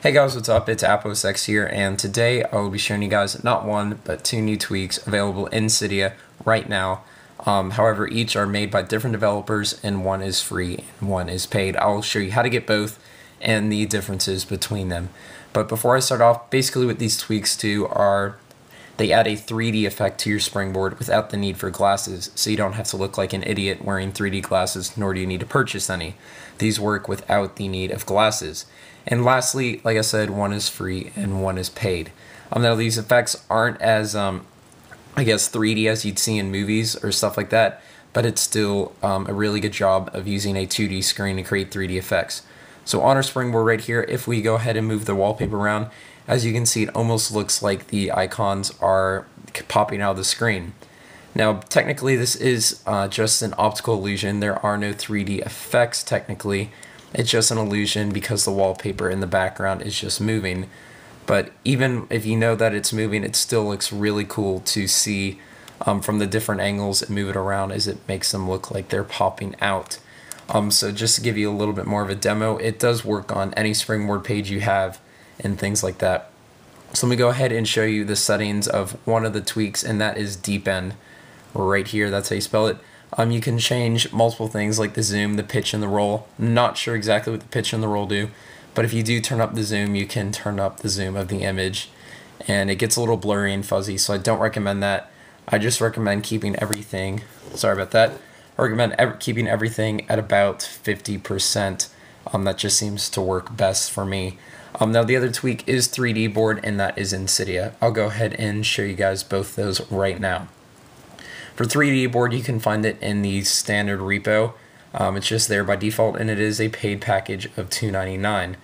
Hey guys, what's up? It's AppOSX here, and today I will be showing you guys not one, but two new tweaks available in Cydia right now. However, each are made by different developers, and one is free and one is paid. I'll show you how to get both and the differences between them. But before I start off, basically what these tweaks do are they add a 3D effect to your Springboard without the need for glasses, so you don't have to look like an idiot wearing 3D glasses, nor do you need to purchase any. These work without the need of glasses. And lastly, like I said, one is free and one is paid. Now these effects aren't as, 3D as you'd see in movies or stuff like that, but it's still a really good job of using a 2D screen to create 3D effects. So on our Springboard right here, if we go ahead and move the wallpaper around, as you can see, it almost looks like the icons are popping out of the screen. Now, technically, this is just an optical illusion. There are no 3D effects, technically. It's just an illusion because the wallpaper in the background is just moving. But even if you know that it's moving, it still looks really cool to see from the different angles and move it around as it makes them look like they're popping out. So just to give you a little bit more of a demo, it does work on any Springboard page you have and things like that. So let me go ahead and show you the settings of one of the tweaks, and that is deepen. Right here, that's how you spell it. You can change multiple things like the zoom, the pitch, and the roll. Not sure exactly what the pitch and the roll do, but if you do turn up the zoom, you can turn up the zoom of the image, and it gets a little blurry and fuzzy, so I don't recommend that. I just recommend keeping everything, sorry about that, I recommend keeping everything at about 50%. That just seems to work best for me. Now the other tweak is 3DBoard, and that is in Cydia. I'll go ahead and show you guys both those right now. For 3DBoard, you can find it in the standard repo. It's just there by default, and it is a paid package of $2.99.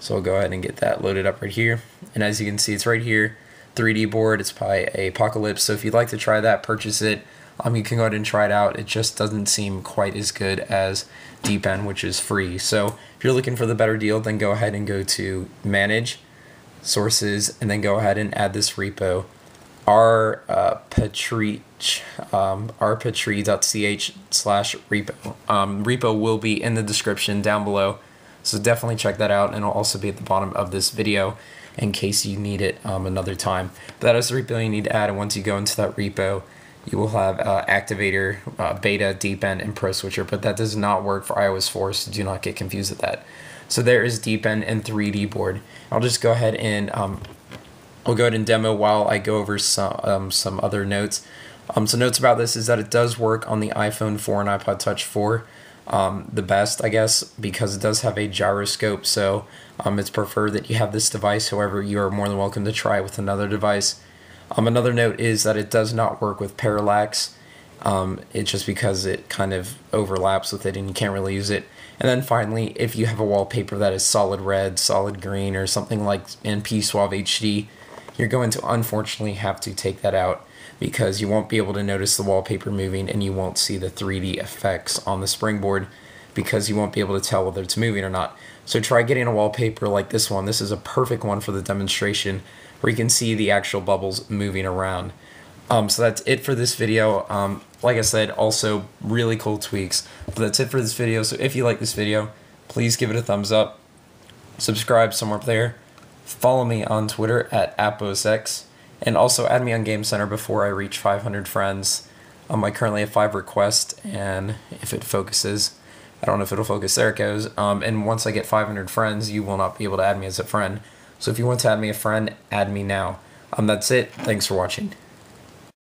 So I'll go ahead and get that loaded up right here. And as you can see, it's right here, 3DBoard. It's by Apocalypse. So if you'd like to try that, purchase it. You can go ahead and try it out. It just doesn't seem quite as good as Deepen, which is free. So if you're looking for the better deal, then go ahead and go to Manage, Sources, and then go ahead and add this repo, rpetrie.ch/repo. Repo will be in the description down below, so definitely check that out, and it'll also be at the bottom of this video in case you need it another time. But that is the repo you need to add, and once you go into that repo, you will have Activator, Beta, Deepen, and Pro Switcher, but that does not work for iOS 4, so do not get confused with that. So there is Deepen and 3DBoard. I'll just go ahead and we'll go ahead and demo while I go over some other notes. So notes about this is that it does work on the iPhone 4 and iPod Touch 4 the best, I guess, because it does have a gyroscope, so it's preferred that you have this device. However, you are more than welcome to try it with another device. Another note is that it does not work with parallax. It's just because it kind of overlaps with it and you can't really use it. And then finally, if you have a wallpaper that is solid red, solid green, or something like in P-Suave HD, you're going to unfortunately have to take that out because you won't be able to notice the wallpaper moving, and you won't see the 3D effects on the Springboard because you won't be able to tell whether it's moving or not. So try getting a wallpaper like this one. This is a perfect one for the demonstration where you can see the actual bubbles moving around. So that's it for this video. Like I said, also really cool tweaks. But that's it for this video. So if you like this video, please give it a thumbs up. Subscribe somewhere up there. Follow me on Twitter at AppOSX. And also add me on Game Center before I reach 500 friends. I currently have 5 requests, and if it focuses, I don't know if it'll focus, there it goes. And once I get 500 friends, you will not be able to add me as a friend. So if you want to add me a friend, add me now. That's it. Thanks for watching.